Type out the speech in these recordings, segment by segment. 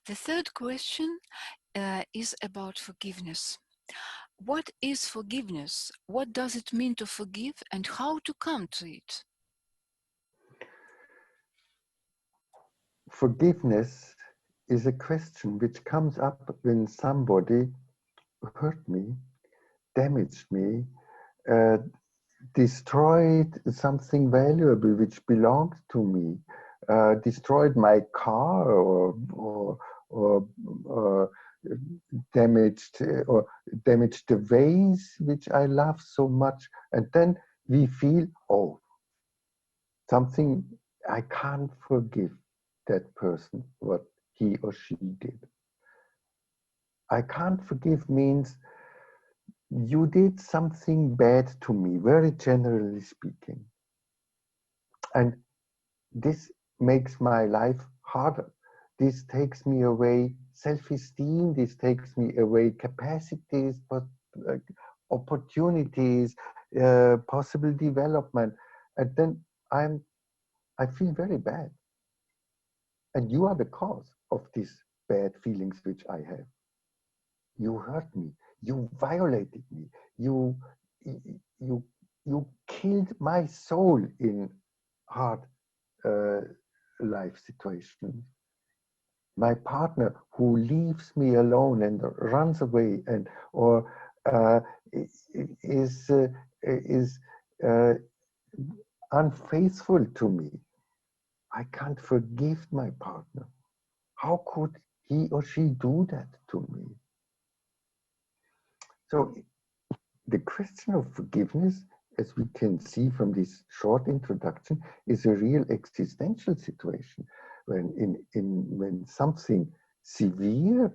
The third question is about forgiveness. What is forgiveness? What does it mean to forgive and how to come to it? Forgiveness is a question which comes up when somebody hurt me, damaged me, uh, destroyed something valuable which belonged to me, destroyed my car or damaged or damaged the vase which I love so much, and then we feel, oh, something I can't forgive that person what he or she did. I can't forgive means you did something bad to me, very generally speaking. And this makes my life harder. This takes me away self-esteem, this takes me away capacities, but opportunities, possible development. And then I feel very bad. And you are the cause of these bad feelings which I have. You hurt me, you violated me, you you you killed my soul in hard uh, life situations. My partner who leaves me alone and runs away and or is is uh, unfaithful to me. I can't forgive my partner. How could he or she do that to me? So the question of forgiveness, as we can see from this short introduction, is a real existential situation. When something severe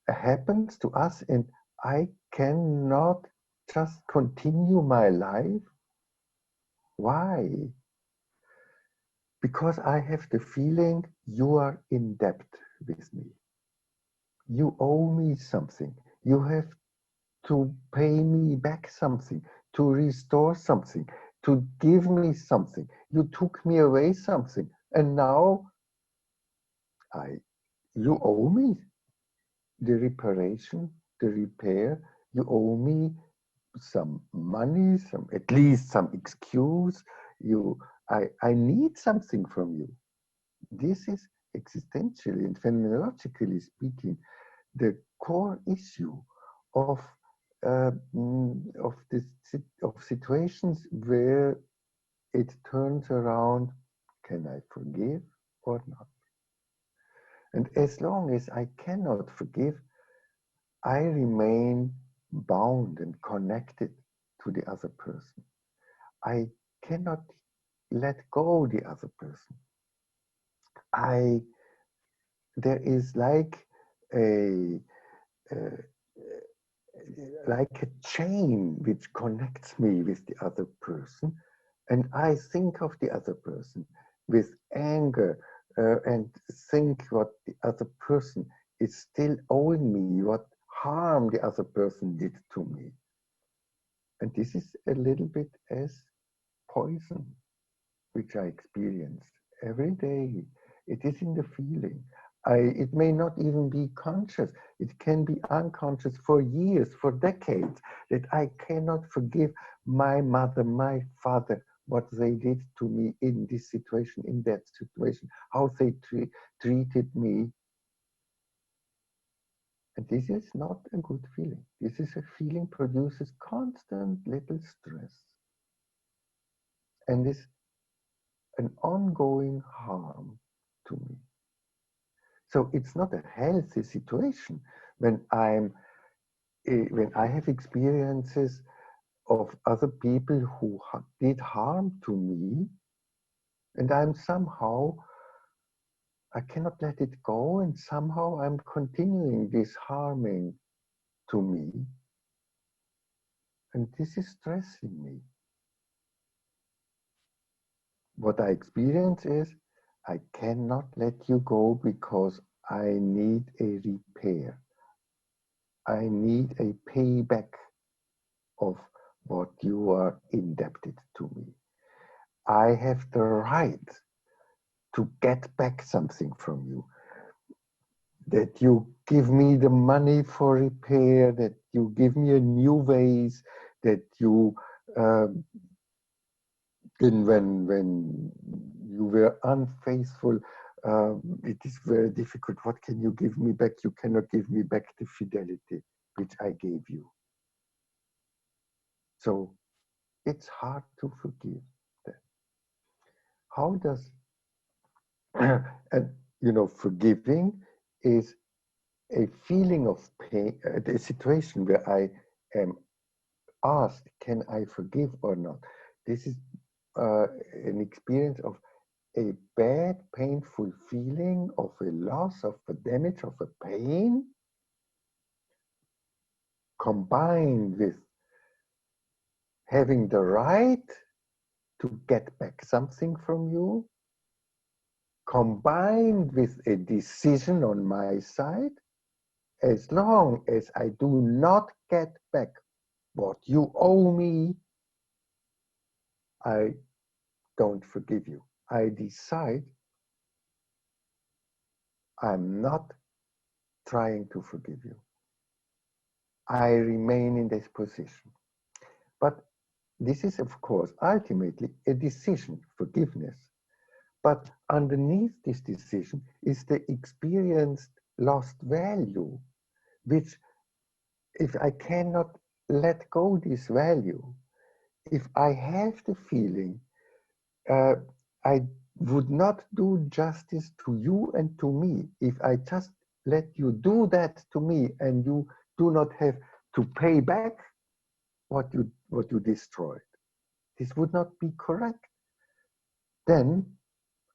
happens to us and I cannot just continue my life. Why? Because I have the feeling you are in debt with me. You owe me something. You have to pay me back something, to restore something, to give me something. You took me away something, and now you owe me the reparation, the repair. You owe me some money, at least some excuse. I need something from you. This is existentially and phenomenologically speaking the core issue of of situations where it turns around, can I forgive or not? And as long as I cannot forgive, I remain bound and connected to the other person. I cannot let go the other person. There is a uh, like a chain which connects me with the other person, and I think of the other person with anger and think what the other person is still owing me, what harm the other person did to me. And this is a little bit as poison, which I experienced every day. It is in the feeling. It may not even be conscious. It can be unconscious for years, for decades, that I cannot forgive my mother, my father, what they did to me in this situation, in that situation, how they treated me. And this is not a good feeling. This is a feeling produces constant little stress and is an ongoing harm to me. So it's not a healthy situation when when I have experiences of other people who did harm to me, and I cannot let it go, and somehow I'm continuing this harming to me, and this is stressing me. What I experience is I cannot let you go because I need a repair. I need a payback of what you are indebted to me. I have the right to get back something from you. that you give me the money for repair, that you give me a new ways, that you when you were unfaithful, it is very difficult. What can you give me back? You cannot give me back the fidelity which I gave you. So it's hard to forgive that. How does and forgiving is a feeling of pain, a situation where I am asked, can I forgive or not? This is an experience of a bad, painful feeling of a loss, of a damage, of a pain, combined with having the right to get back something from you, combined with a decision on my side, as long as I do not get back what you owe me, I don't forgive you. I decide I'm not trying to forgive you. I remain in this position. But this is, of course, ultimately a decision, forgiveness. But underneath this decision is the experienced lost value, which if I cannot let go this value, if I have the feeling uh, I would not do justice to you and to me if I just let you do that to me and you do not have to pay back what you destroyed. This would not be correct. Then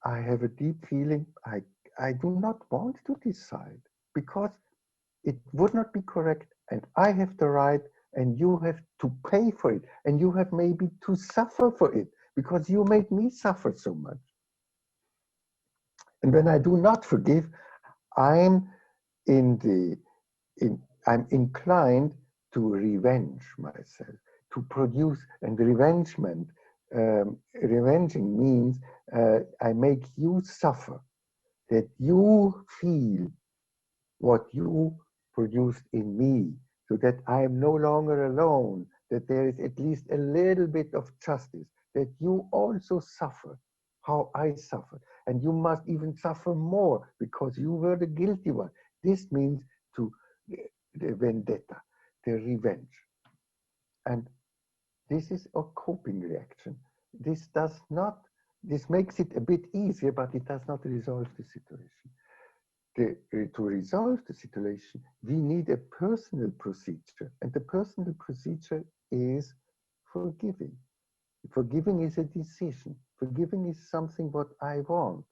I have a deep feeling I do not want to decide because it would not be correct and I have the right and you have to pay for it and you have maybe to suffer for it because you made me suffer so much. And when I do not forgive, I'm in the I'm inclined to revenge myself, to produce and revengement. Revenging means I make you suffer, that you feel what you produced in me, so that I am no longer alone, that there is at least a little bit of justice, that you also suffer how I suffered. And you must even suffer more because you were the guilty one. This means to the vendetta, the revenge. And this is a coping reaction. This does not, this makes it a bit easier, but it does not resolve the situation. To resolve the situation, we need a personal procedure. And the personal procedure is forgiving. Forgiving is a decision. Forgiving is something what I want.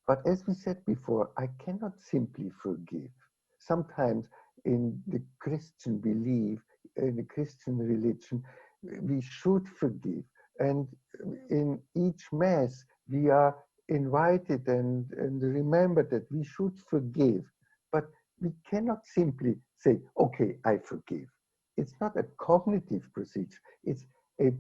But as we said before, I cannot simply forgive. Sometimes in the Christian belief, in the Christian religion, we should forgive. And in each Mass, we are invited and remember that we should forgive. But we cannot simply say, okay, I forgive. It's not a cognitive procedure. It's a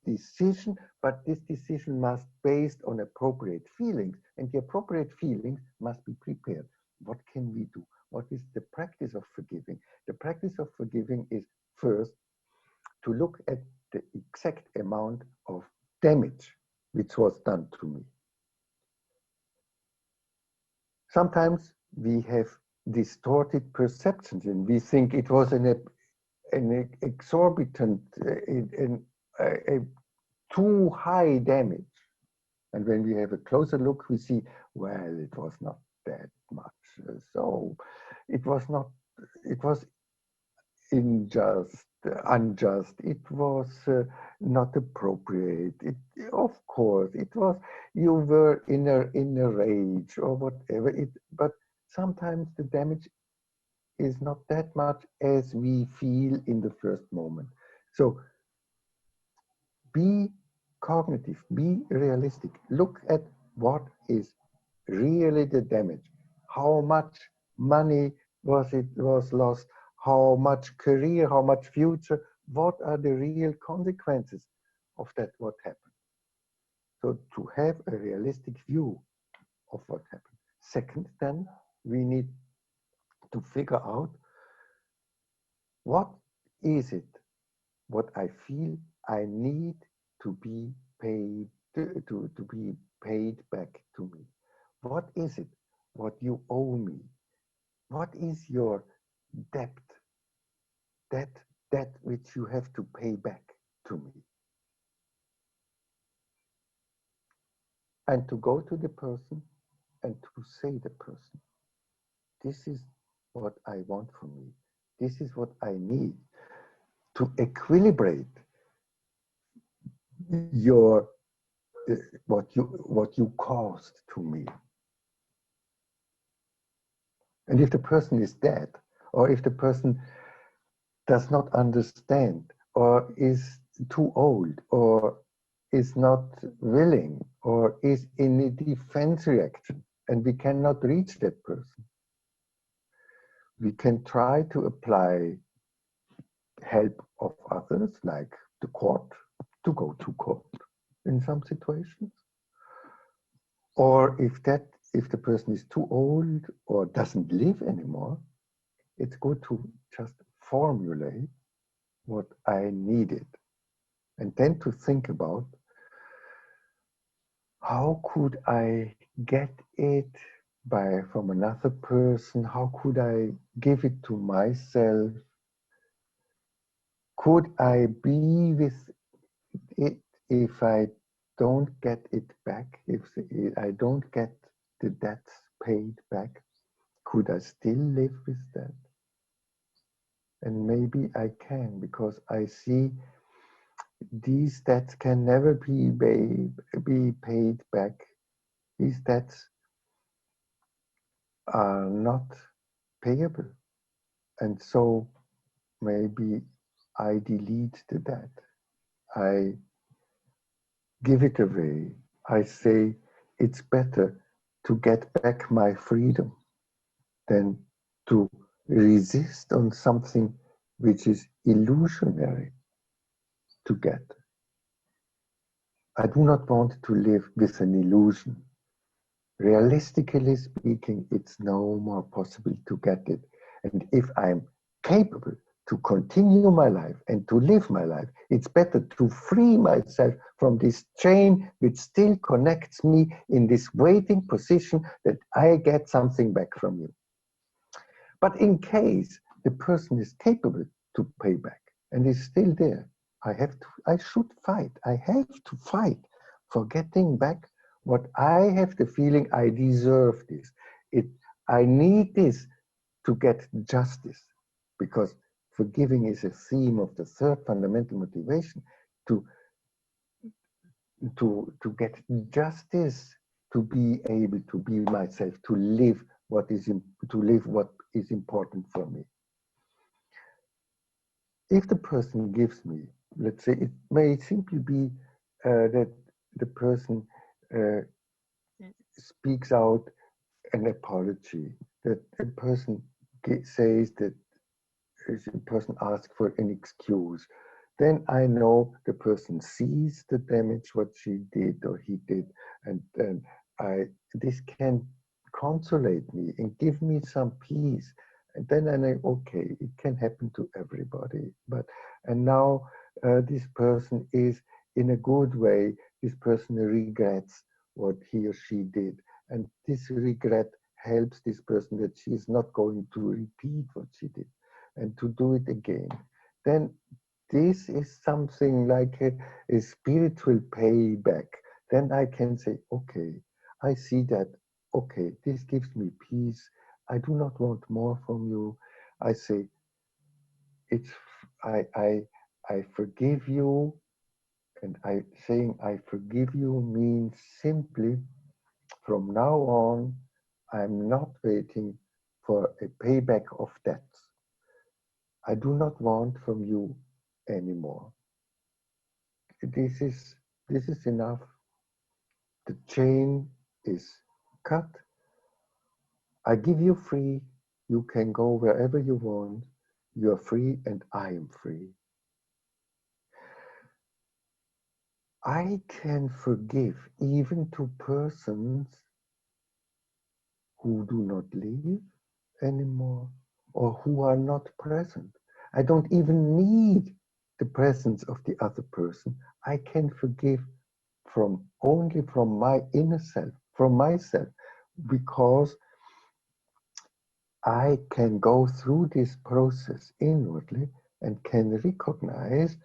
decision, but this decision must be based on appropriate feelings, and the appropriate feelings must be prepared. What can we do? What is the practice of forgiving? The practice of forgiving is first to look at the exact amount of damage which was done to me. Sometimes we have distorted perceptions and we think it was an exorbitant, a too high damage. And when we have a closer look, we see, well, it was not that much. So it was not, it was unjust. It was not appropriate. Of course, it was, you were in a rage or whatever. But sometimes the damage is not that much as we feel in the first moment. So be cognitive, be realistic. Look at what is really the damage. How much money was lost? How much career? How much future? What are the real consequences of that? What happened? So to have a realistic view of what happened. Second, then We need to figure out what is it, what I feel I need to be paid to be paid back to me. What is it? What you owe me? What is your debt? That debt which you have to pay back to me. And to go to the person and to say the person, this is what I want from me. This is what I need to equilibrate your what you caused to me. And if the person is dead, or if the person does not understand, or is too old, or is not willing, or is in a defense reaction, and we cannot reach that person, we can try to apply help of others, like the court, to go to court in some situations. Or if the person is too old or doesn't live anymore, it's good to just formulate what I needed, and then to think about how could I get it from another person? How could I give it to myself? Could I be with it if I don't get it back? If I don't get the debts paid back, could I still live with that? And maybe I can, because I see these debts can never be paid back. These debts are not payable. And so maybe I delete the debt. I give it away. I say it's better to get back my freedom than to resist on something which is illusionary to get. I do not want to live with an illusion. Realistically speaking, it's no more possible to get it. And if I'm capable to continue my life and to live my life, it's better to free myself from this chain which still connects me in this waiting position that I get something back from you. But in case the person is capable to pay back and is still there, I should fight. I have to fight for getting back what I have the feeling I deserve this. It, I need this to get justice, because forgiving is a theme of the third fundamental motivation to, to get justice, to be able to be myself, to live what is important for me. If the person gives me, let's say, it may simply be that the person uh, speaks out an apology, that a person says that the person asks for an excuse, then I know the person sees the damage what she did or he did, and then this can consolate me and give me some peace. And then I know, okay, it can happen to everybody. And now this person is in a good way. This person regrets what he or she did, and this regret helps this person that she is not going to repeat what she did and to do it again. Then this is something like a spiritual payback. Then I can say, okay, I see that, okay, this gives me peace. I do not want more from you. I say, it's, I, I, I forgive you. And saying I forgive you means simply from now on, I'm not waiting for a payback of debts. I do not want from you anymore. This is this is enough. The chain is cut. I give you free. You can go wherever you want. You are free and I am free. I can forgive even to persons who do not live anymore or who are not present. I don't even need the presence of the other person. I can forgive from only from my inner self, from myself, because I can go through this process inwardly and can recognize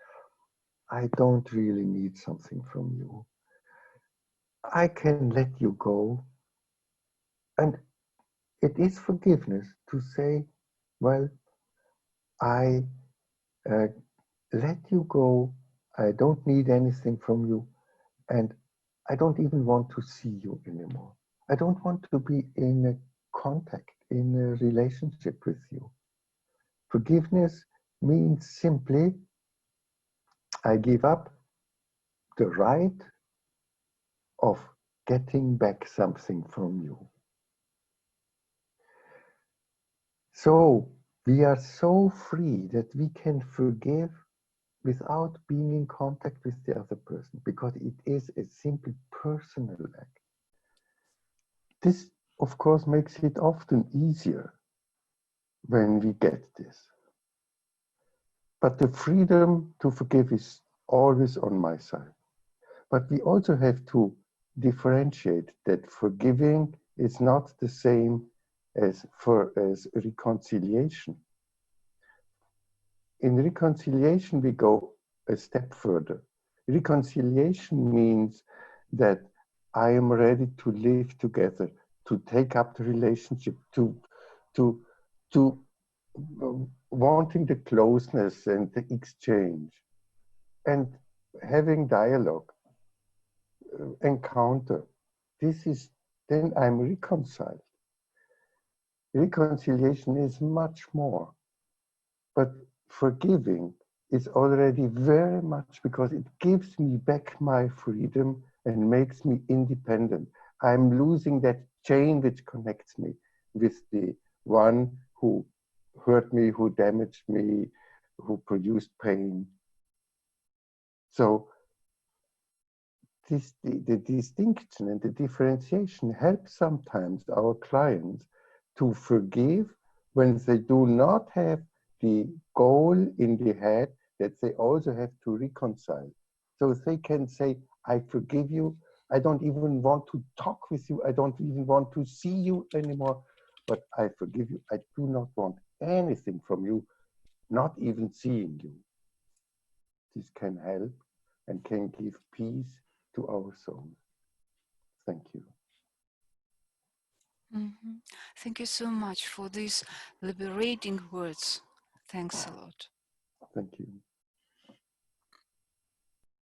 I don't really need something from you. I can let you go. And it is forgiveness to say, well, I uh, let you go. I don't need anything from you. And I don't even want to see you anymore. I don't want to be in a contact, in a relationship with you. Forgiveness means simply I give up the right of getting back something from you. So we are so free that we can forgive without being in contact with the other person because it is a simple personal act. This, of course, makes it often easier when we get this. But the freedom to forgive is always on my side. But we also have to differentiate that forgiving is not the same as reconciliation. In reconciliation, we go a step further. Reconciliation means that I am ready to live together, to take up the relationship, to, to wanting the closeness and the exchange, and having dialogue, encounter. This is, then I'm reconciled. Reconciliation is much more. But forgiving is already very much because it gives me back my freedom and makes me independent. I'm losing that chain which connects me with the one who hurt me, who damaged me, who produced pain. So the distinction and the differentiation helps sometimes our clients to forgive when they do not have the goal in the head that they also have to reconcile. So they can say, I forgive you. I don't even want to talk with you. I don't even want to see you anymore, but I forgive you. I do not want anything from you, not even seeing you. This can help and can give peace to our soul. Thank you. Mhm. Thank you so much for these liberating words. Thanks a lot. Thank you.